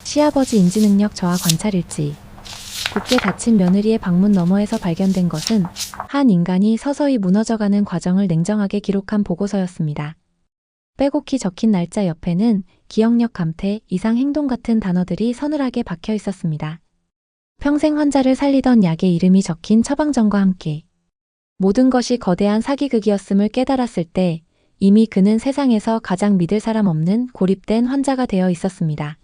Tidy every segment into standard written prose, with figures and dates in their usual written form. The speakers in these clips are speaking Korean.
시아버지 인지능력 저하 관찰일지. 굳게 닫힌 며느리의 방문 너머에서 발견된 것은 한 인간이 서서히 무너져가는 과정을 냉정하게 기록한 보고서였습니다. 빼곡히 적힌 날짜 옆에는 기억력 감퇴, 이상 행동 같은 단어들이 서늘하게 박혀 있었습니다. 평생 환자를 살리던 약의 이름이 적힌 처방전과 함께 모든 것이 거대한 사기극이었음을 깨달았을 때 이미 그는 세상에서 가장 믿을 사람 없는 고립된 환자가 되어 있었습니다.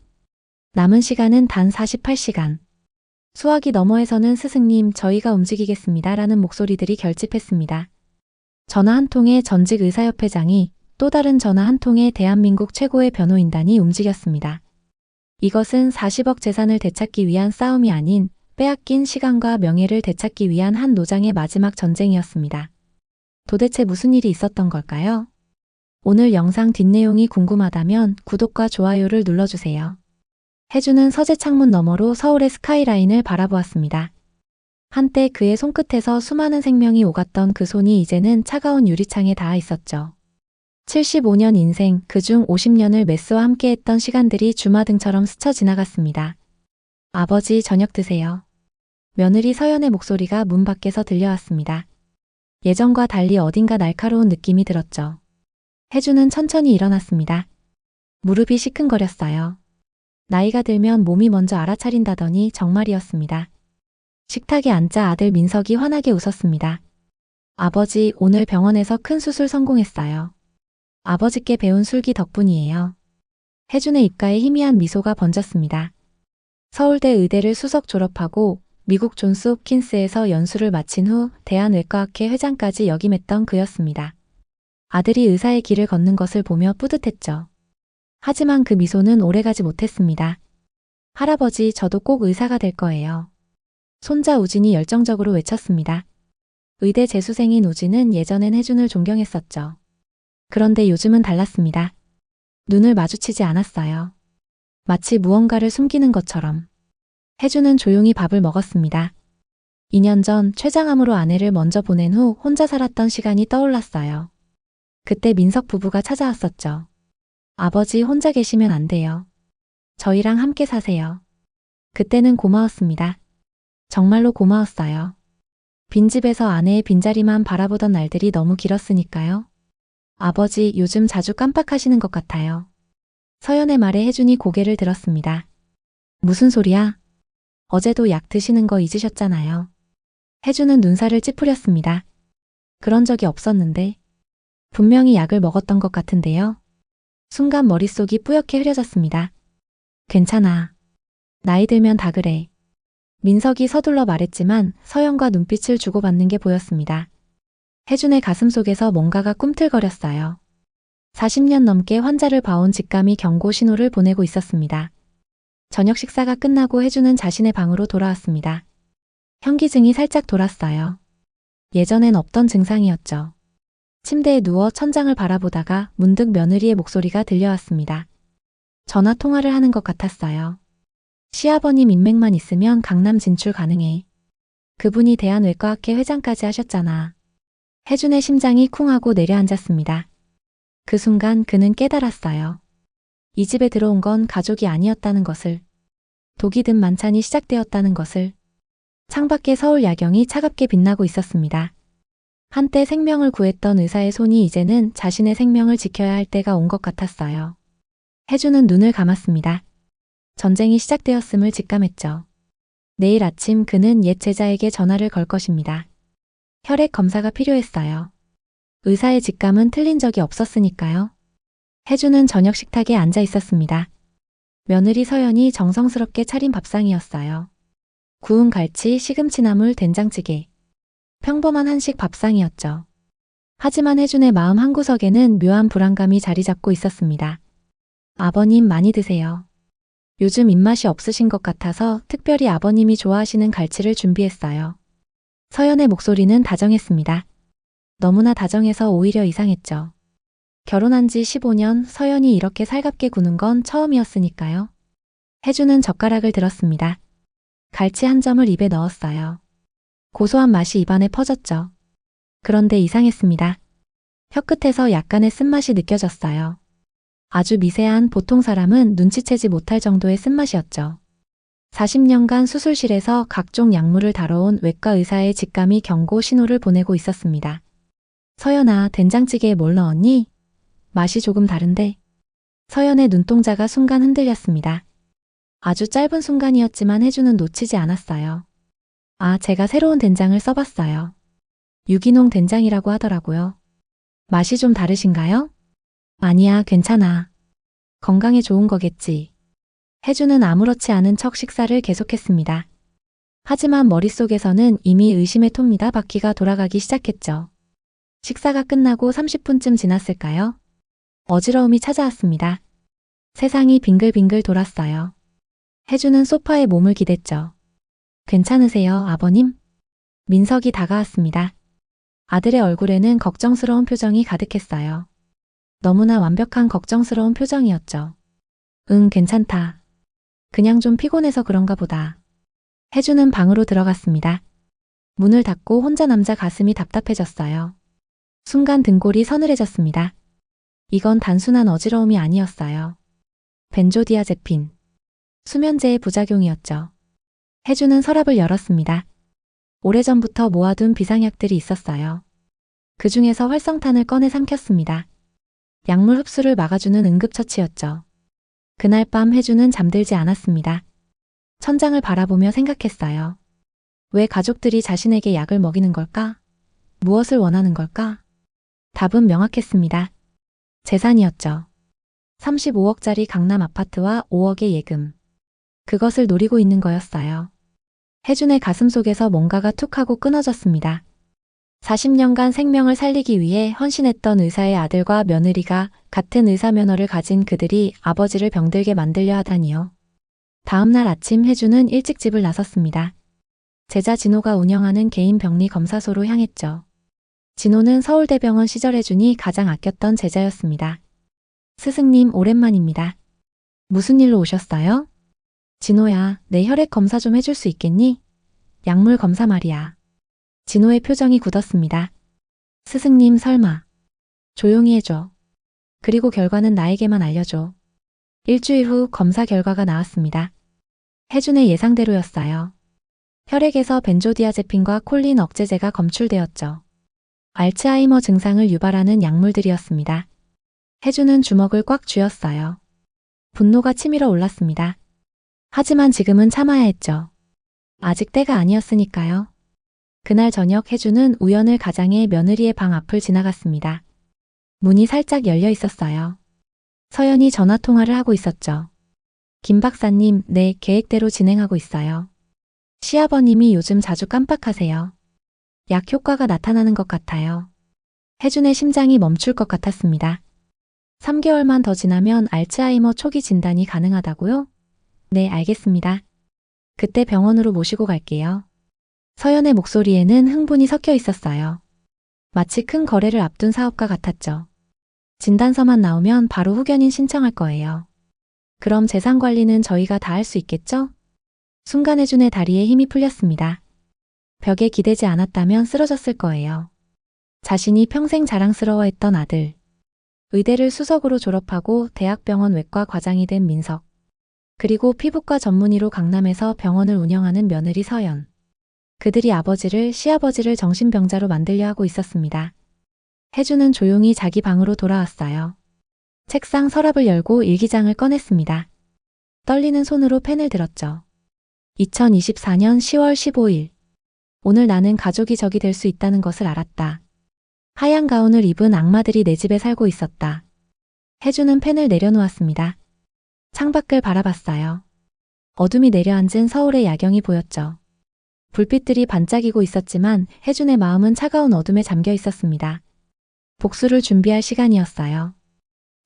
남은 시간은 단 48시간. 수화기 너머에서는 스승님, 저희가 움직이겠습니다 라는 목소리들이 결집했습니다. 전화 한 통의 전직 의사협회장이 또 다른 전화 한 통의 대한민국 최고의 변호인단이 움직였습니다. 이것은 40억 재산을 되찾기 위한 싸움이 아닌 빼앗긴 시간과 명예를 되찾기 위한 한 노장의 마지막 전쟁이었습니다. 도대체 무슨 일이 있었던 걸까요? 오늘 영상 뒷내용이 궁금하다면 구독과 좋아요를 눌러주세요. 해주는 서재 창문 너머로 서울의 스카이라인을 바라보았습니다. 한때 그의 손끝에서 수많은 생명이 오갔던 그 손이 이제는 차가운 유리창에 닿아 있었죠. 75년 인생, 그중 50년을 메스와 함께했던 시간들이 주마등처럼 스쳐 지나갔습니다. 아버지, 저녁 드세요. 며느리 서연의 목소리가 문 밖에서 들려왔습니다. 예전과 달리 어딘가 날카로운 느낌이 들었죠. 해주는 천천히 일어났습니다. 무릎이 시큰거렸어요. 나이가 들면 몸이 먼저 알아차린다더니 정말이었습니다. 식탁에 앉자 아들 민석이 환하게 웃었습니다. 아버지, 오늘 병원에서 큰 수술 성공했어요. 아버지께 배운 술기 덕분이에요. 해준의 입가에 희미한 미소가 번졌습니다. 서울대 의대를 수석 졸업하고 미국 존스 홉킨스에서 연수를 마친 후 대한외과학회 회장까지 역임했던 그였습니다. 아들이 의사의 길을 걷는 것을 보며 뿌듯했죠. 하지만 그 미소는 오래가지 못했습니다. 할아버지, 저도 꼭 의사가 될 거예요. 손자 우진이 열정적으로 외쳤습니다. 의대 재수생인 우진은 예전엔 해준을 존경했었죠. 그런데 요즘은 달랐습니다. 눈을 마주치지 않았어요. 마치 무언가를 숨기는 것처럼. 해준은 조용히 밥을 먹었습니다. 2년 전 췌장암으로 아내를 먼저 보낸 후 혼자 살았던 시간이 떠올랐어요. 그때 민석 부부가 찾아왔었죠. 아버지, 혼자 계시면 안 돼요. 저희랑 함께 사세요. 그때는 고마웠습니다. 정말로 고마웠어요. 빈집에서 아내의 빈자리만 바라보던 날들이 너무 길었으니까요. 아버지, 요즘 자주 깜빡하시는 것 같아요. 서연의 말에 해준이 고개를 들었습니다. 무슨 소리야? 어제도 약 드시는 거 잊으셨잖아요. 해준은 눈살을 찌푸렸습니다. 그런 적이 없었는데. 분명히 약을 먹었던 것 같은데요. 순간 머릿속이 뿌옇게 흐려졌습니다. 괜찮아. 나이 들면 다 그래. 민석이 서둘러 말했지만 서연과 눈빛을 주고받는 게 보였습니다. 해준의 가슴 속에서 뭔가가 꿈틀거렸어요. 40년 넘게 환자를 봐온 직감이 경고 신호를 보내고 있었습니다. 저녁 식사가 끝나고 해준은 자신의 방으로 돌아왔습니다. 현기증이 살짝 돌았어요. 예전엔 없던 증상이었죠. 침대에 누워 천장을 바라보다가 문득 며느리의 목소리가 들려왔습니다. 전화 통화를 하는 것 같았어요. 시아버님 인맥만 있으면 강남 진출 가능해. 그분이 대한외과학회 회장까지 하셨잖아. 해준의 심장이 쿵하고 내려앉았습니다. 그 순간 그는 깨달았어요. 이 집에 들어온 건 가족이 아니었다는 것을. 독이 든 만찬이 시작되었다는 것을. 창밖에 서울 야경이 차갑게 빛나고 있었습니다. 한때 생명을 구했던 의사의 손이 이제는 자신의 생명을 지켜야 할 때가 온 것 같았어요. 해준은 눈을 감았습니다. 전쟁이 시작되었음을 직감했죠. 내일 아침 그는 옛 제자에게 전화를 걸 것입니다. 혈액 검사가 필요했어요. 의사의 직감은 틀린 적이 없었으니까요. 해준은 저녁 식탁에 앉아 있었습니다. 며느리 서연이 정성스럽게 차린 밥상이었어요. 구운 갈치, 시금치나물, 된장찌개. 평범한 한식 밥상이었죠. 하지만 해준의 마음 한구석에는 묘한 불안감이 자리 잡고 있었습니다. 아버님, 많이 드세요. 요즘 입맛이 없으신 것 같아서 특별히 아버님이 좋아하시는 갈치를 준비했어요. 서연의 목소리는 다정했습니다. 너무나 다정해서 오히려 이상했죠. 결혼한 지 15년, 서연이 이렇게 살갑게 구는 건 처음이었으니까요. 해준은 젓가락을 들었습니다. 갈치 한 점을 입에 넣었어요. 고소한 맛이 입안에 퍼졌죠. 그런데 이상했습니다. 혀끝에서 약간의 쓴맛이 느껴졌어요. 아주 미세한 보통 사람은 눈치채지 못할 정도의 쓴맛이었죠. 40년간 수술실에서 각종 약물을 다뤄온 외과 의사의 직감이 경고 신호를 보내고 있었습니다. 서연아, 된장찌개에 뭘 넣었니? 맛이 조금 다른데. 서연의 눈동자가 순간 흔들렸습니다. 아주 짧은 순간이었지만 혜주는 놓치지 않았어요. 아, 제가 새로운 된장을 써봤어요. 유기농 된장이라고 하더라고요. 맛이 좀 다르신가요? 아니야, 괜찮아. 건강에 좋은 거겠지. 혜주는 아무렇지 않은 척 식사를 계속했습니다. 하지만 머릿속에서는 이미 의심의 톱니다 바퀴가 돌아가기 시작했죠. 식사가 끝나고 30분쯤 지났을까요? 어지러움이 찾아왔습니다. 세상이 빙글빙글 돌았어요. 혜주는 소파에 몸을 기댔죠. 괜찮으세요, 아버님? 민석이 다가왔습니다. 아들의 얼굴에는 걱정스러운 표정이 가득했어요. 너무나 완벽한 걱정스러운 표정이었죠. 응, 괜찮다. 그냥 좀 피곤해서 그런가 보다. 혜주는 방으로 들어갔습니다. 문을 닫고 혼자 남자 가슴이 답답해졌어요. 순간 등골이 서늘해졌습니다. 이건 단순한 어지러움이 아니었어요. 벤조디아제핀. 수면제의 부작용이었죠. 혜주는 서랍을 열었습니다. 오래전부터 모아둔 비상약들이 있었어요. 그 중에서 활성탄을 꺼내 삼켰습니다. 약물 흡수를 막아주는 응급처치였죠. 그날 밤 혜주는 잠들지 않았습니다. 천장을 바라보며 생각했어요. 왜 가족들이 자신에게 약을 먹이는 걸까? 무엇을 원하는 걸까? 답은 명확했습니다. 재산이었죠. 35억짜리 강남 아파트와 5억의 예금. 그것을 노리고 있는 거였어요. 혜준의 가슴속에서 뭔가가 툭 하고 끊어졌습니다. 40년간 생명을 살리기 위해 헌신했던 의사의 아들과 며느리가 같은 의사 면허를 가진 그들이 아버지를 병들게 만들려 하다니요. 다음 날 아침 혜준은 일찍 집을 나섰습니다. 제자 진호가 운영하는 개인 병리 검사소로 향했죠. 진호는 서울대병원 시절 혜준이 가장 아꼈던 제자였습니다. 스승님, 오랜만입니다. 무슨 일로 오셨어요? 진호야, 내 혈액 검사 좀 해줄 수 있겠니? 약물 검사 말이야. 진호의 표정이 굳었습니다. 스승님, 설마. 조용히 해줘. 그리고 결과는 나에게만 알려줘. 일주일 후 검사 결과가 나왔습니다. 혜준의 예상대로였어요. 혈액에서 벤조디아제핀과 콜린 억제제가 검출되었죠. 알츠하이머 증상을 유발하는 약물들이었습니다. 혜준은 주먹을 꽉 쥐었어요. 분노가 치밀어 올랐습니다. 하지만 지금은 참아야 했죠. 아직 때가 아니었으니까요. 그날 저녁 혜준은 우연을 가장해 며느리의 방 앞을 지나갔습니다. 문이 살짝 열려 있었어요. 서연이 전화통화를 하고 있었죠. 김 박사님, 네, 계획대로 진행하고 있어요. 시아버님이 요즘 자주 깜빡하세요. 약 효과가 나타나는 것 같아요. 혜준의 심장이 멈출 것 같았습니다. 3개월만 더 지나면 알츠하이머 초기 진단이 가능하다고요? 네, 알겠습니다. 그때 병원으로 모시고 갈게요. 서연의 목소리에는 흥분이 섞여 있었어요. 마치 큰 거래를 앞둔 사업가 같았죠. 진단서만 나오면 바로 후견인 신청할 거예요. 그럼 재산 관리는 저희가 다 할 수 있겠죠? 순간 혜준의 다리에 힘이 풀렸습니다. 벽에 기대지 않았다면 쓰러졌을 거예요. 자신이 평생 자랑스러워했던 아들. 의대를 수석으로 졸업하고 대학병원 외과 과장이 된 민석. 그리고 피부과 전문의로 강남에서 병원을 운영하는 며느리 서연. 그들이 아버지를, 시아버지를 정신병자로 만들려 하고 있었습니다. 혜준은 조용히 자기 방으로 돌아왔어요. 책상 서랍을 열고 일기장을 꺼냈습니다. 떨리는 손으로 펜을 들었죠. 2024년 10월 15일. 오늘 나는 가족이 적이 될 수 있다는 것을 알았다. 하얀 가운을 입은 악마들이 내 집에 살고 있었다. 혜준은 펜을 내려놓았습니다. 창밖을 바라봤어요. 어둠이 내려앉은 서울의 야경이 보였죠. 불빛들이 반짝이고 있었지만 혜준의 마음은 차가운 어둠에 잠겨 있었습니다. 복수를 준비할 시간이었어요.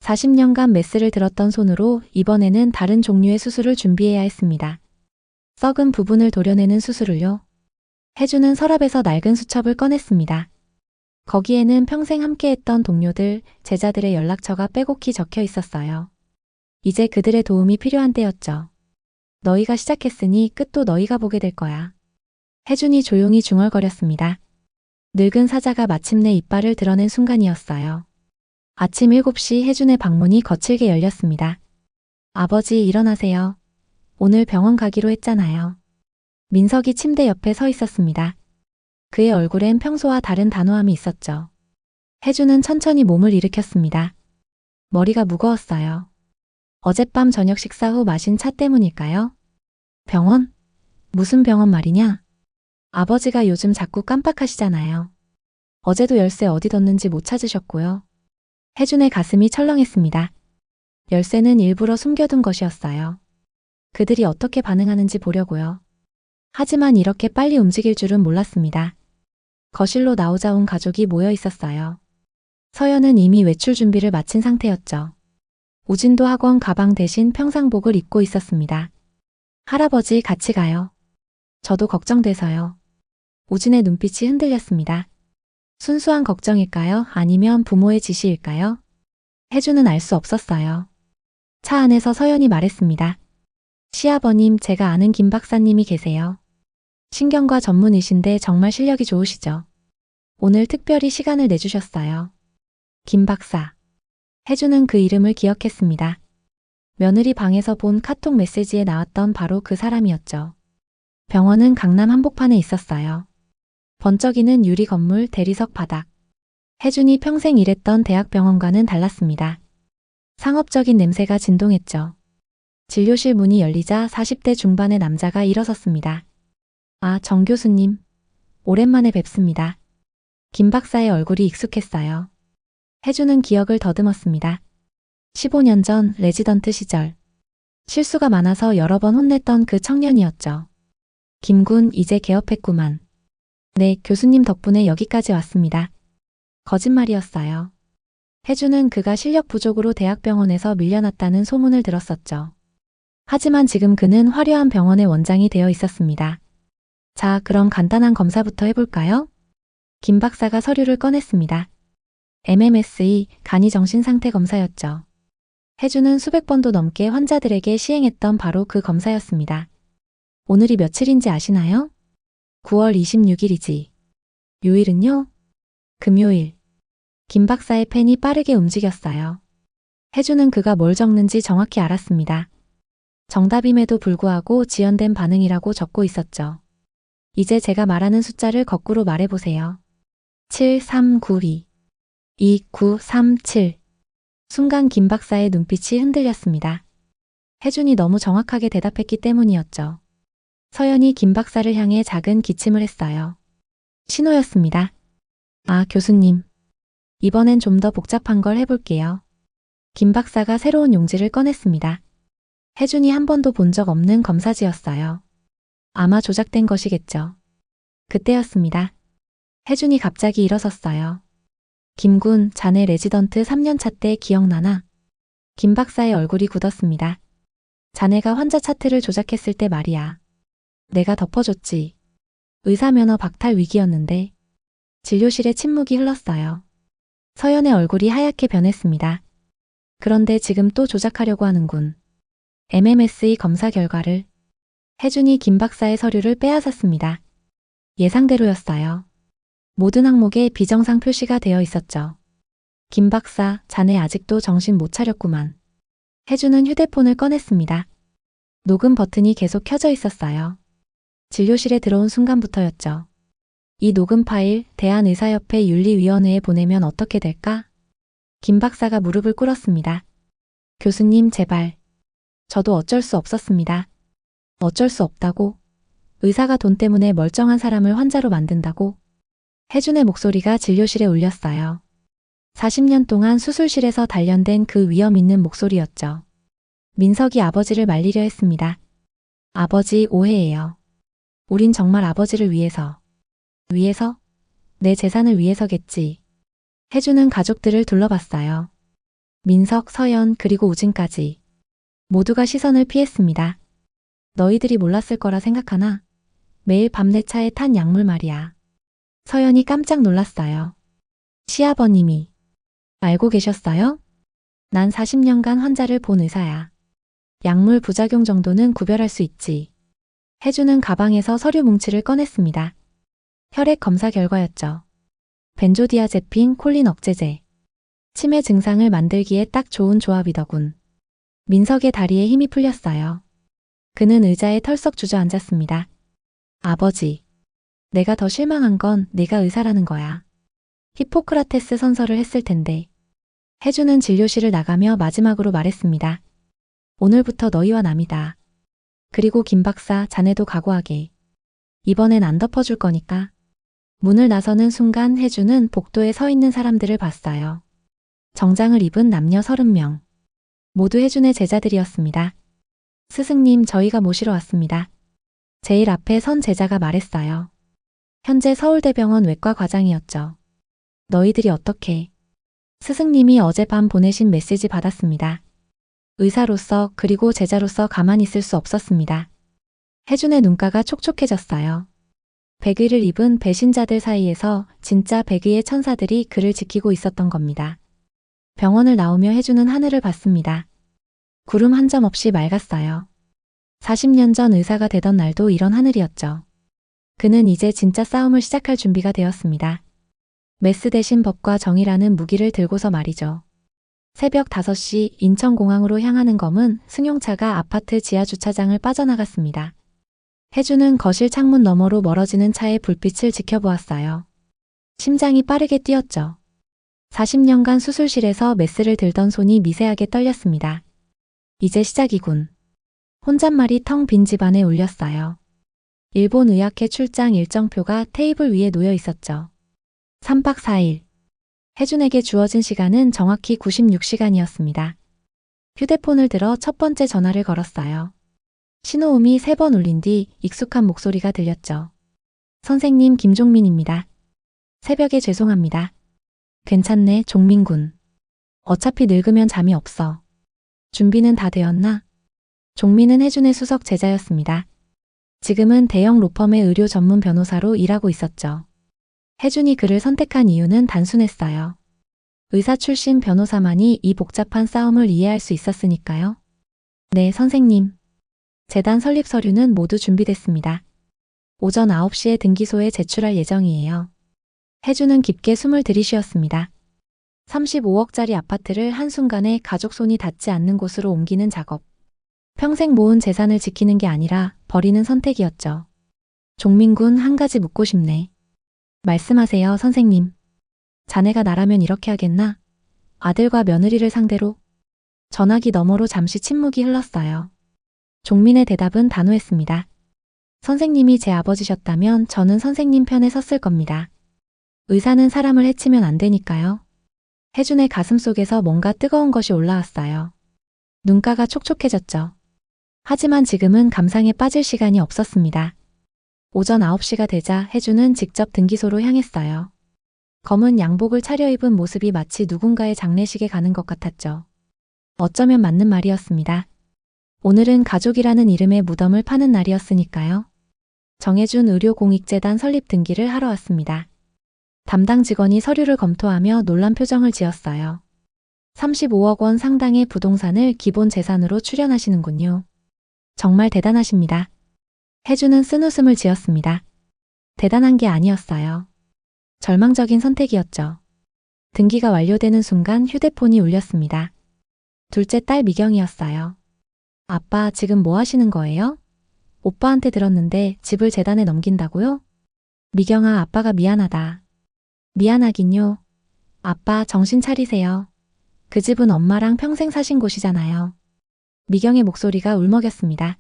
40년간 메스를 들었던 손으로 이번에는 다른 종류의 수술을 준비해야 했습니다. 썩은 부분을 도려내는 수술을요. 혜준은 서랍에서 낡은 수첩을 꺼냈습니다. 거기에는 평생 함께했던 동료들, 제자들의 연락처가 빼곡히 적혀 있었어요. 이제 그들의 도움이 필요한 때였죠. 너희가 시작했으니 끝도 너희가 보게 될 거야. 혜준이 조용히 중얼거렸습니다. 늙은 사자가 마침내 이빨을 드러낸 순간이었어요. 아침 7시 혜준의 방문이 거칠게 열렸습니다. 아버지 일어나세요. 오늘 병원 가기로 했잖아요. 민석이 침대 옆에 서 있었습니다. 그의 얼굴엔 평소와 다른 단호함이 있었죠. 혜준은 천천히 몸을 일으켰습니다. 머리가 무거웠어요. 어젯밤 저녁 식사 후 마신 차 때문일까요? 병원? 무슨 병원 말이냐? 아버지가 요즘 자꾸 깜빡하시잖아요. 어제도 열쇠 어디 뒀는지 못 찾으셨고요. 혜준의 가슴이 철렁했습니다. 열쇠는 일부러 숨겨둔 것이었어요. 그들이 어떻게 반응하는지 보려고요. 하지만 이렇게 빨리 움직일 줄은 몰랐습니다. 거실로 나오자 온 가족이 모여 있었어요. 서연은 이미 외출 준비를 마친 상태였죠. 우진도 학원 가방 대신 평상복을 입고 있었습니다. 할아버지 같이 가요. 저도 걱정돼서요. 우진의 눈빛이 흔들렸습니다. 순수한 걱정일까요? 아니면 부모의 지시일까요? 혜주는 알 수 없었어요. 차 안에서 서연이 말했습니다. 시아버님, 제가 아는 김 박사님이 계세요. 신경과 전문의신데 정말 실력이 좋으시죠. 오늘 특별히 시간을 내주셨어요. 김 박사. 혜주는 그 이름을 기억했습니다. 며느리 방에서 본 카톡 메시지에 나왔던 바로 그 사람이었죠. 병원은 강남 한복판에 있었어요. 번쩍이는 유리 건물 대리석 바닥. 혜준이 평생 일했던 대학병원과는 달랐습니다. 상업적인 냄새가 진동했죠. 진료실 문이 열리자 40대 중반의 남자가 일어섰습니다. 아, 정 교수님. 오랜만에 뵙습니다. 김 박사의 얼굴이 익숙했어요. 혜주는 기억을 더듬었습니다. 15년 전 레지던트 시절. 실수가 많아서 여러 번 혼냈던 그 청년이었죠. 김군, 이제 개업했구만. 네, 교수님 덕분에 여기까지 왔습니다. 거짓말이었어요. 혜주는 그가 실력 부족으로 대학병원에서 밀려났다는 소문을 들었었죠. 하지만 지금 그는 화려한 병원의 원장이 되어 있었습니다. 자, 그럼 간단한 검사부터 해볼까요? 김 박사가 서류를 꺼냈습니다. MMSE, 간이정신상태 검사였죠. 혜주는 수백 번도 넘게 환자들에게 시행했던 바로 그 검사였습니다. 오늘이 며칠인지 아시나요? 9월 26일이지. 요일은요? 금요일. 김 박사의 펜이 빠르게 움직였어요. 혜주는 그가 뭘 적는지 정확히 알았습니다. 정답임에도 불구하고 지연된 반응이라고 적고 있었죠. 이제 제가 말하는 숫자를 거꾸로 말해보세요. 7392 2937. 순간 김 박사의 눈빛이 흔들렸습니다. 혜준이 너무 정확하게 대답했기 때문이었죠. 서연이 김 박사를 향해 작은 기침을 했어요. 신호였습니다. 아, 교수님. 이번엔 좀 더 복잡한 걸 해볼게요. 김 박사가 새로운 용지를 꺼냈습니다. 혜준이 한 번도 본 적 없는 검사지였어요. 아마 조작된 것이겠죠. 그때였습니다. 혜준이 갑자기 일어섰어요. 김군, 자네 레지던트 3년차 때 기억나나? 김 박사의 얼굴이 굳었습니다. 자네가 환자 차트를 조작했을 때 말이야. 내가 덮어줬지. 의사면허 박탈 위기였는데. 진료실에 침묵이 흘렀어요. 서연의 얼굴이 하얗게 변했습니다. 그런데 지금 또 조작하려고 하는군. MMSE 검사 결과를. 혜준이 김 박사의 서류를 빼앗았습니다. 예상대로였어요. 모든 항목에 비정상 표시가 되어 있었죠. 김 박사, 자네 아직도 정신 못 차렸구만. 혜준은 휴대폰을 꺼냈습니다. 녹음 버튼이 계속 켜져 있었어요. 진료실에 들어온 순간부터였죠. 이 녹음 파일 대한의사협회 윤리위원회에 보내면 어떻게 될까? 김 박사가 무릎을 꿇었습니다. 교수님, 제발. 저도 어쩔 수 없었습니다. 어쩔 수 없다고? 의사가 돈 때문에 멀쩡한 사람을 환자로 만든다고? 혜준의 목소리가 진료실에 울렸어요. 40년 동안 수술실에서 단련된 그 위험 있는 목소리였죠. 민석이 아버지를 말리려 했습니다. 아버지, 오해예요. 우린 정말 아버지를 위해서. 위해서? 내 재산을 위해서겠지. 혜준은 가족들을 둘러봤어요. 민석, 서연, 그리고 우진까지. 모두가 시선을 피했습니다. 너희들이 몰랐을 거라 생각하나? 매일 밤 내 차에 탄 약물 말이야. 서연이 깜짝 놀랐어요. 시아버님이. 알고 계셨어요? 난 40년간 환자를 본 의사야. 약물 부작용 정도는 구별할 수 있지. 혜주는 가방에서 서류 뭉치를 꺼냈습니다. 혈액 검사 결과였죠. 벤조디아제핀 콜린 억제제. 치매 증상을 만들기에 딱 좋은 조합이더군. 민석의 다리에 힘이 풀렸어요. 그는 의자에 털썩 주저앉았습니다. 아버지, 내가 더 실망한 건 네가 의사라는 거야. 히포크라테스 선서를 했을 텐데. 해주는 진료실을 나가며 마지막으로 말했습니다. 오늘부터 너희와 남이다. 그리고 김 박사, 자네도 각오하게. 이번엔 안 덮어줄 거니까. 문을 나서는 순간 해주는 복도에 서 있는 사람들을 봤어요. 정장을 입은 남녀 30명. 모두 해준의 제자들이었습니다. 스승님, 저희가 모시러 왔습니다. 제일 앞에 선 제자가 말했어요. 현재 서울대병원 외과 과장이었죠. 너희들이 어떻게? 스승님이 어젯밤 보내신 메시지 받았습니다. 의사로서 그리고 제자로서 가만히 있을 수 없었습니다. 해준의 눈가가 촉촉해졌어요. 백의를 입은 배신자들 사이에서 진짜 백의의 천사들이 그를 지키고 있었던 겁니다. 병원을 나오며 해준은 하늘을 봤습니다. 구름 한 점 없이 맑았어요. 40년 전 의사가 되던 날도 이런 하늘이었죠. 그는 이제 진짜 싸움을 시작할 준비가 되었습니다. 메스 대신 법과 정의라는 무기를 들고서 말이죠. 새벽 5시 인천공항으로 향하는 검은 승용차가 아파트 지하주차장을 빠져나갔습니다. 해주는 거실 창문 너머로 멀어지는 차의 불빛을 지켜보았어요. 심장이 빠르게 뛰었죠. 40년간 수술실에서 메스를 들던 손이 미세하게 떨렸습니다. 이제 시작이군. 혼잣말이 텅 빈 집안에 울렸어요. 일본 의학회 출장 일정표가 테이블 위에 놓여 있었죠. 3박 4일. 해준에게 주어진 시간은 정확히 96시간이었습니다. 휴대폰을 들어 첫 번째 전화를 걸었어요. 신호음이 3번 울린 뒤 익숙한 목소리가 들렸죠. 선생님, 김종민입니다. 새벽에 죄송합니다. 괜찮네, 종민군. 어차피 늙으면 잠이 없어. 준비는 다 되었나? 종민은 해준의 수석 제자였습니다. 지금은 대형 로펌의 의료 전문 변호사로 일하고 있었죠. 해준이 그를 선택한 이유는 단순했어요. 의사 출신 변호사만이 이 복잡한 싸움을 이해할 수 있었으니까요. 네, 선생님. 재단 설립 서류는 모두 준비됐습니다. 오전 9시에 등기소에 제출할 예정이에요. 해준은 깊게 숨을 들이쉬었습니다. 35억짜리 아파트를 한순간에 가족 손이 닿지 않는 곳으로 옮기는 작업. 평생 모은 재산을 지키는 게 아니라 버리는 선택이었죠. 종민군, 한 가지 묻고 싶네. 말씀하세요, 선생님. 자네가 나라면 이렇게 하겠나? 아들과 며느리를 상대로? 전화기 너머로 잠시 침묵이 흘렀어요. 종민의 대답은 단호했습니다. 선생님이 제 아버지셨다면 저는 선생님 편에 섰을 겁니다. 의사는 사람을 해치면 안 되니까요. 해준의 가슴 속에서 뭔가 뜨거운 것이 올라왔어요. 눈가가 촉촉해졌죠. 하지만 지금은 감상에 빠질 시간이 없었습니다. 오전 9시가 되자 해준은 직접 등기소로 향했어요. 검은 양복을 차려입은 모습이 마치 누군가의 장례식에 가는 것 같았죠. 어쩌면 맞는 말이었습니다. 오늘은 가족이라는 이름의 무덤을 파는 날이었으니까요. 정해준 의료공익재단 설립 등기를 하러 왔습니다. 담당 직원이 서류를 검토하며 놀란 표정을 지었어요. 35억 원 상당의 부동산을 기본 재산으로 출연하시는군요. 정말 대단하십니다. 해주는 쓴웃음을 지었습니다. 대단한 게 아니었어요. 절망적인 선택이었죠. 등기가 완료되는 순간 휴대폰이 울렸습니다. 둘째 딸 미경이었어요. 아빠, 지금 뭐 하시는 거예요? 오빠한테 들었는데 집을 재단에 넘긴다고요? 미경아, 아빠가 미안하다. 미안하긴요. 아빠, 정신 차리세요. 그 집은 엄마랑 평생 사신 곳이잖아요. 미경의 목소리가 울먹였습니다.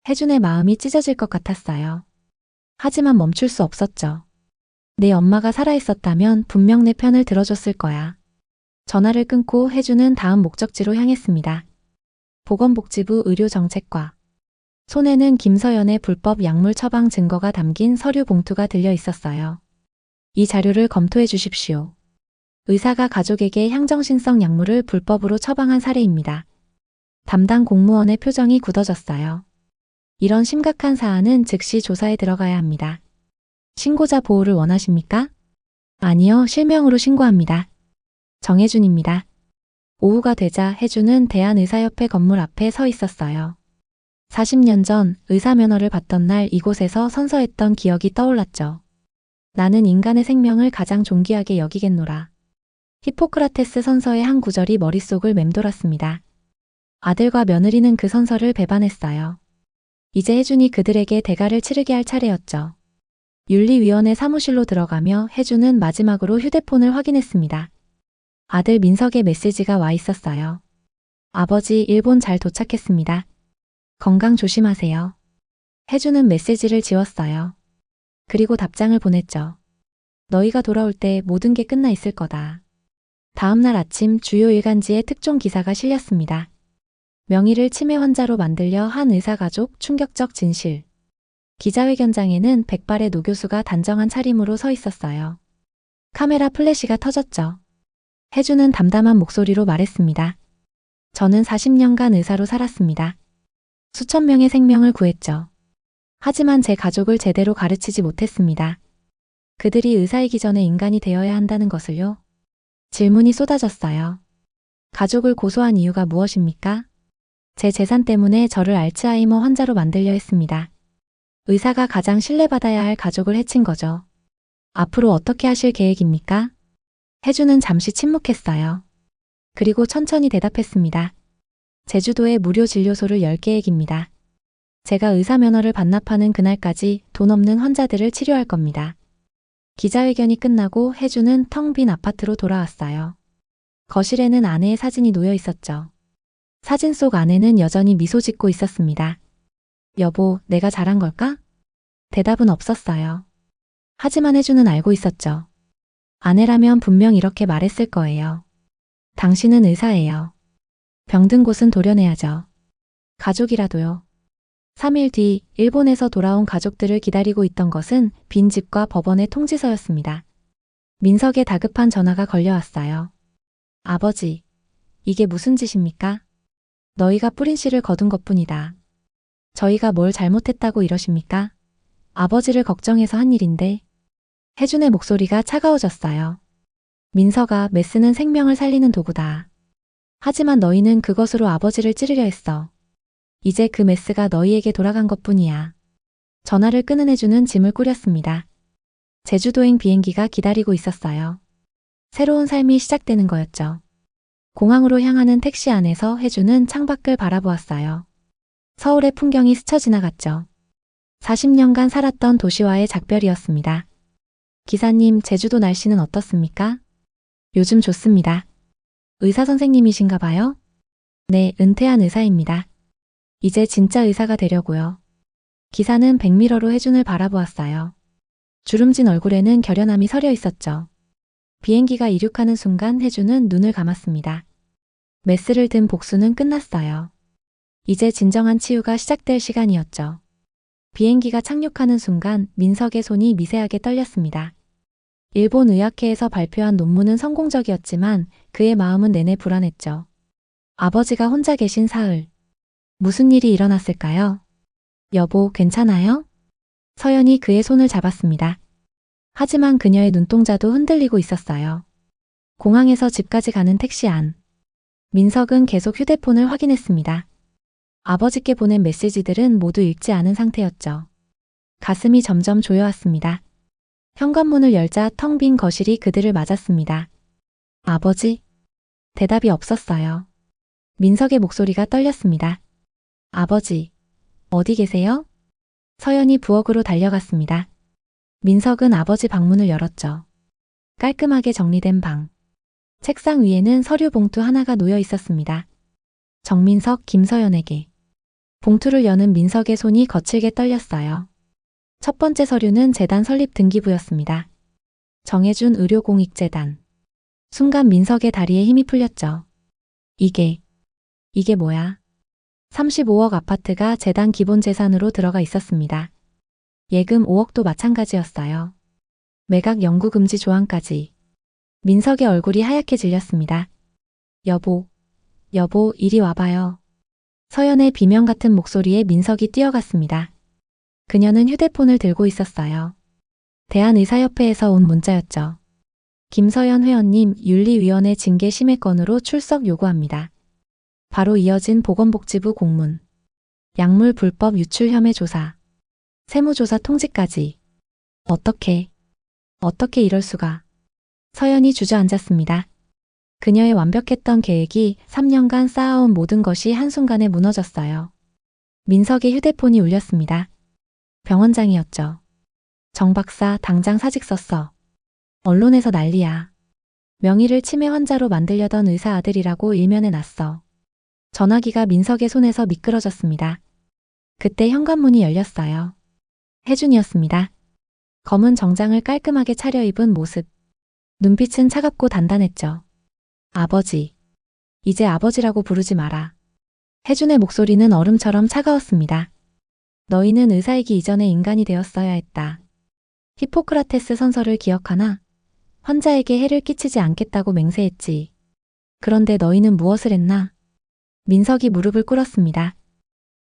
해준의 마음이 찢어질 것 같았어요. 하지만 멈출 수 없었죠. 내 엄마가 살아있었다면 분명 내 편을 들어줬을 거야. 전화를 끊고 해준은 다음 목적지로 향했습니다. 보건복지부 의료정책과. 손에는 김서연의 불법 약물 처방 증거가 담긴 서류 봉투가 들려 있었어요. 이 자료를 검토해 주십시오. 의사가 가족에게 향정신성 약물을 불법으로 처방한 사례입니다. 담당 공무원의 표정이 굳어졌어요. 이런 심각한 사안은 즉시 조사에 들어가야 합니다. 신고자 보호를 원하십니까? 아니요, 실명으로 신고합니다. 정혜준입니다. 오후가 되자 해준은 대한의사협회 건물 앞에 서 있었어요. 40년 전 의사 면허를 받던 날 이곳에서 선서했던 기억이 떠올랐죠. 나는 인간의 생명을 가장 존귀하게 여기겠노라. 히포크라테스 선서의 한 구절이 머릿속을 맴돌았습니다. 아들과 며느리는 그 선서를 배반했어요. 이제 혜준이 그들에게 대가를 치르게 할 차례였죠. 윤리위원회 사무실로 들어가며 혜준은 마지막으로 휴대폰을 확인했습니다. 아들 민석의 메시지가 와 있었어요. 아버지, 일본 잘 도착했습니다. 건강 조심하세요. 혜준은 메시지를 지웠어요. 그리고 답장을 보냈죠. 너희가 돌아올 때 모든 게 끝나 있을 거다. 다음날 아침 주요 일간지에 특종 기사가 실렸습니다. 명의를 치매 환자로 만들려 한 의사가족 충격적 진실. 기자회견장에는 백발의 노 교수가 단정한 차림으로 서 있었어요. 카메라 플래시가 터졌죠. 혜준은 담담한 목소리로 말했습니다. 저는 40년간 의사로 살았습니다. 수천 명의 생명을 구했죠. 하지만 제 가족을 제대로 가르치지 못했습니다. 그들이 의사이기 전에 인간이 되어야 한다는 것을요. 질문이 쏟아졌어요. 가족을 고소한 이유가 무엇입니까? 제 재산 때문에 저를 알츠하이머 환자로 만들려 했습니다. 의사가 가장 신뢰받아야 할 가족을 해친 거죠. 앞으로 어떻게 하실 계획입니까? 혜준은 잠시 침묵했어요. 그리고 천천히 대답했습니다. 제주도에 무료 진료소를 열 계획입니다. 제가 의사 면허를 반납하는 그날까지 돈 없는 환자들을 치료할 겁니다. 기자회견이 끝나고 혜준은 텅 빈 아파트로 돌아왔어요. 거실에는 아내의 사진이 놓여 있었죠. 사진 속 아내는 여전히 미소 짓고 있었습니다. 여보, 내가 잘한 걸까? 대답은 없었어요. 하지만 혜준은 알고 있었죠. 아내라면 분명 이렇게 말했을 거예요. 당신은 의사예요. 병든 곳은 도려내야죠. 가족이라도요. 3일 뒤 일본에서 돌아온 가족들을 기다리고 있던 것은 빈집과 법원의 통지서였습니다. 민석의 다급한 전화가 걸려왔어요. 아버지, 이게 무슨 짓입니까? 너희가 뿌린 씨를 거둔 것뿐이다. 저희가 뭘 잘못했다고 이러십니까? 아버지를 걱정해서 한 일인데. 혜준의 목소리가 차가워졌어요. 민석아, 메스는 생명을 살리는 도구다. 하지만 너희는 그것으로 아버지를 찌르려 했어. 이제 그 메스가 너희에게 돌아간 것뿐이야. 전화를 끄는 혜준은 짐을 꾸렸습니다. 제주도행 비행기가 기다리고 있었어요. 새로운 삶이 시작되는 거였죠. 공항으로 향하는 택시 안에서 혜준은 창밖을 바라보았어요. 서울의 풍경이 스쳐 지나갔죠. 40년간 살았던 도시와의 작별이었습니다. 기사님, 제주도 날씨는 어떻습니까? 요즘 좋습니다. 의사 선생님이신가 봐요? 네, 은퇴한 의사입니다. 이제 진짜 의사가 되려고요. 기사는 백미러로 혜준을 바라보았어요. 주름진 얼굴에는 결연함이 서려 있었죠. 비행기가 이륙하는 순간 혜준은 눈을 감았습니다. 메스를 든 복수는 끝났어요. 이제 진정한 치유가 시작될 시간이었죠. 비행기가 착륙하는 순간 민석의 손이 미세하게 떨렸습니다. 일본 의학회에서 발표한 논문은 성공적이었지만 그의 마음은 내내 불안했죠. 아버지가 혼자 계신 사흘. 무슨 일이 일어났을까요? 여보, 괜찮아요? 서연이 그의 손을 잡았습니다. 하지만 그녀의 눈동자도 흔들리고 있었어요. 공항에서 집까지 가는 택시 안. 민석은 계속 휴대폰을 확인했습니다. 아버지께 보낸 메시지들은 모두 읽지 않은 상태였죠. 가슴이 점점 조여왔습니다. 현관문을 열자 텅 빈 거실이 그들을 맞았습니다. 아버지? 대답이 없었어요. 민석의 목소리가 떨렸습니다. 아버지, 어디 계세요? 서연이 부엌으로 달려갔습니다. 민석은 아버지 방문을 열었죠. 깔끔하게 정리된 방. 책상 위에는 서류 봉투 하나가 놓여 있었습니다. 정민석, 김서연에게. 봉투를 여는 민석의 손이 거칠게 떨렸어요. 첫 번째 서류는 재단 설립 등기부였습니다. 정해준 의료공익재단. 순간 민석의 다리에 힘이 풀렸죠. 이게 뭐야? 35억 아파트가 재단 기본 재산으로 들어가 있었습니다. 예금 5억도 마찬가지였어요. 매각 영구 금지 조항까지. 민석의 얼굴이 하얗게 질렸습니다. 여보, 이리 와봐요. 서연의 비명 같은 목소리에 민석이 뛰어갔습니다. 그녀는 휴대폰을 들고 있었어요. 대한의사협회에서 온 문자였죠. 김서연 회원님, 윤리위원회 징계 심의 건으로 출석 요구합니다. 바로 이어진 보건복지부 공문. 약물 불법 유출 혐의 조사. 세무조사 통지까지. 어떻게 이럴 수가. 서연이 주저앉았습니다. 그녀의 완벽했던 계획이 3년간 쌓아온 모든 것이 한순간에 무너졌어요. 민석의 휴대폰이 울렸습니다. 병원장이었죠. 정 박사 당장 사직 썼어. 언론에서 난리야. 명의를 치매 환자로 만들려던 의사 아들이라고 일면에 났어. 전화기가 민석의 손에서 미끄러졌습니다. 그때 현관문이 열렸어요. 혜준이었습니다. 검은 정장을 깔끔하게 차려입은 모습. 눈빛은 차갑고 단단했죠. 아버지. 이제 아버지라고 부르지 마라. 혜준의 목소리는 얼음처럼 차가웠습니다. 너희는 의사이기 이전에 인간이 되었어야 했다. 히포크라테스 선서를 기억하나? 환자에게 해를 끼치지 않겠다고 맹세했지. 그런데 너희는 무엇을 했나? 민석이 무릎을 꿇었습니다.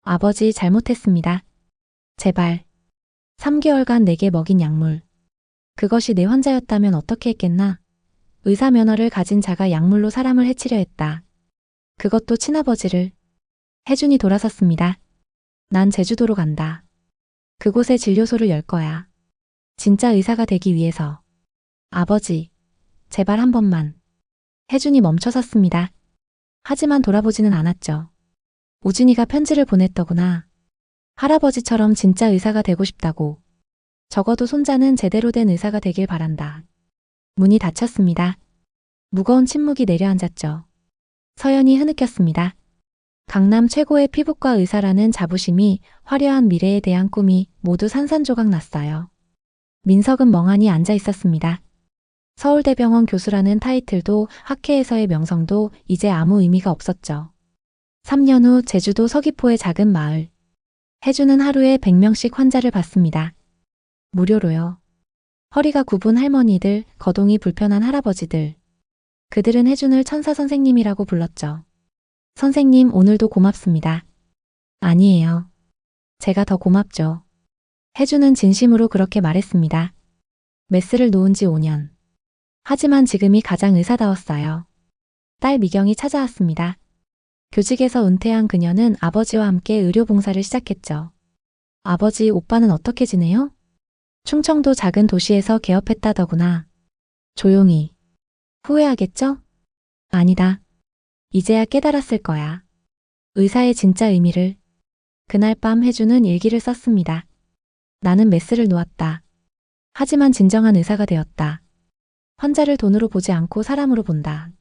아버지 잘못했습니다. 제발. 3개월간 내게 먹인 약물. 그것이 내 환자였다면 어떻게 했겠나? 의사 면허를 가진 자가 약물로 사람을 해치려 했다. 그것도 친아버지를. 혜준이 돌아섰습니다. 난 제주도로 간다. 그곳에 진료소를 열 거야. 진짜 의사가 되기 위해서. 아버지, 제발 한 번만. 혜준이 멈춰섰습니다. 하지만 돌아보지는 않았죠. 우진이가 편지를 보냈더구나. 할아버지처럼 진짜 의사가 되고 싶다고. 적어도 손자는 제대로 된 의사가 되길 바란다. 문이 닫혔습니다. 무거운 침묵이 내려앉았죠. 서연이 흐느꼈습니다. 강남 최고의 피부과 의사라는 자부심이, 화려한 미래에 대한 꿈이 모두 산산조각 났어요. 민석은 멍하니 앉아 있었습니다. 서울대병원 교수라는 타이틀도, 학회에서의 명성도 이제 아무 의미가 없었죠. 3년 후 제주도 서귀포의 작은 마을. 혜준은 하루에 100명씩 환자를 봤습니다. 무료로요. 허리가 굽은 할머니들, 거동이 불편한 할아버지들. 그들은 혜준을 천사 선생님이라고 불렀죠. 선생님, 오늘도 고맙습니다. 아니에요. 제가 더 고맙죠. 혜준은 진심으로 그렇게 말했습니다. 메스를 놓은 지 5년. 하지만 지금이 가장 의사다웠어요. 딸 미경이 찾아왔습니다. 교직에서 은퇴한 그녀는 아버지와 함께 의료봉사를 시작했죠. 아버지, 오빠는 어떻게 지내요? 충청도 작은 도시에서 개업했다더구나. 조용히. 후회하겠죠? 아니다. 이제야 깨달았을 거야. 의사의 진짜 의미를. 그날 밤 혜준은 일기를 썼습니다. 나는 메스를 놓았다. 하지만 진정한 의사가 되었다. 환자를 돈으로 보지 않고 사람으로 본다.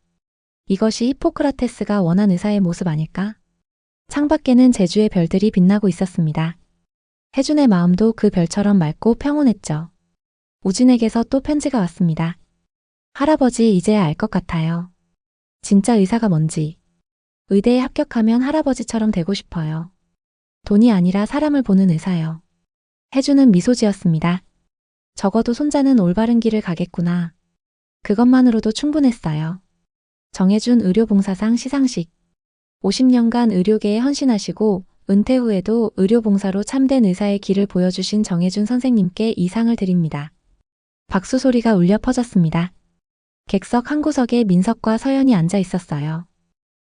이것이 히포크라테스가 원한 의사의 모습 아닐까? 창밖에는 제주의 별들이 빛나고 있었습니다. 혜준의 마음도 그 별처럼 맑고 평온했죠. 우진에게서 또 편지가 왔습니다. 할아버지, 이제야 알 것 같아요. 진짜 의사가 뭔지. 의대에 합격하면 할아버지처럼 되고 싶어요. 돈이 아니라 사람을 보는 의사요. 혜준은 미소 지었습니다. 적어도 손자는 올바른 길을 가겠구나. 그것만으로도 충분했어요. 정해준 의료봉사상 시상식. 50년간 의료계에 헌신하시고 은퇴 후에도 의료봉사로 참된 의사의 길을 보여주신 정해준 선생님께 이 상을 드립니다. 박수 소리가 울려 퍼졌습니다. 객석 한 구석에 민석과 서연이 앉아 있었어요.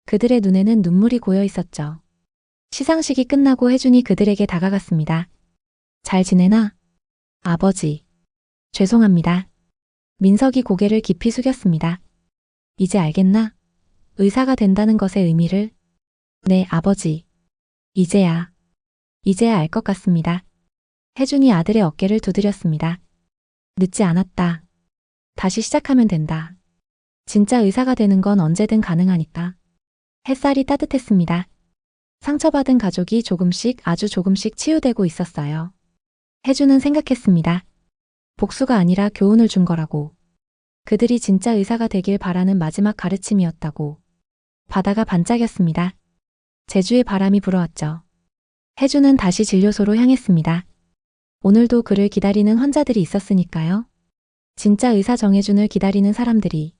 그들의 눈에는 눈물이 고여 있었죠. 시상식이 끝나고 혜준이 그들에게 다가갔습니다. 잘 지내나? 아버지. 죄송합니다. 민석이 고개를 깊이 숙였습니다. 이제 알겠나? 의사가 된다는 것의 의미를? 네, 아버지. 이제야 알 것 같습니다. 혜준이 아들의 어깨를 두드렸습니다. 늦지 않았다. 다시 시작하면 된다. 진짜 의사가 되는 건 언제든 가능하니까. 햇살이 따뜻했습니다. 상처받은 가족이 조금씩, 아주 조금씩 치유되고 있었어요. 혜준은 생각했습니다. 복수가 아니라 교훈을 준 거라고. 그들이 진짜 의사가 되길 바라는 마지막 가르침이었다고. 바다가 반짝였습니다. 제주의 바람이 불어왔죠. 혜준은 다시 진료소로 향했습니다. 오늘도 그를 기다리는 환자들이 있었으니까요. 진짜 의사 정혜준을 기다리는 사람들이.